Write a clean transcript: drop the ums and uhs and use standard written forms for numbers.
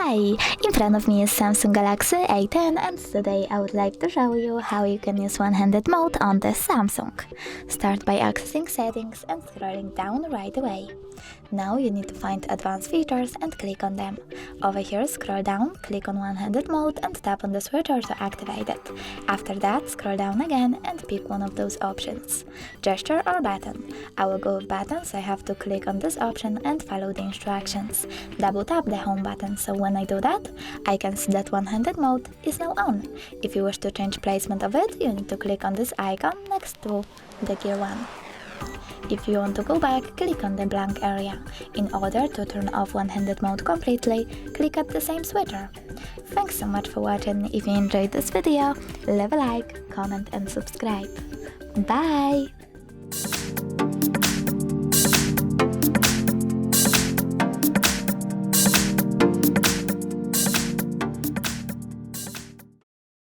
Hi, in front of me is Samsung Galaxy A10 and today I would like to show you how you can use one-handed mode on this Samsung. Start by accessing settings and scrolling down right away. Now you need to find advanced features and click on them. Over here scroll down, click on one-handed mode and tap on the switcher to activate it. After that scroll down again and pick one of those options. Gesture or button. I will go with button, so I have to click on this option and follow the instructions. Double tap the home button, so when I do that, I can see that one-handed mode is now on. If you wish to change placement of it, you need to click on this icon next to the gear 1. If you want to go back, click on the blank area. In order to turn off one-handed mode completely, click at the same switcher. Thanks so much for watching. If you enjoyed this video, leave a like, comment and subscribe. Bye!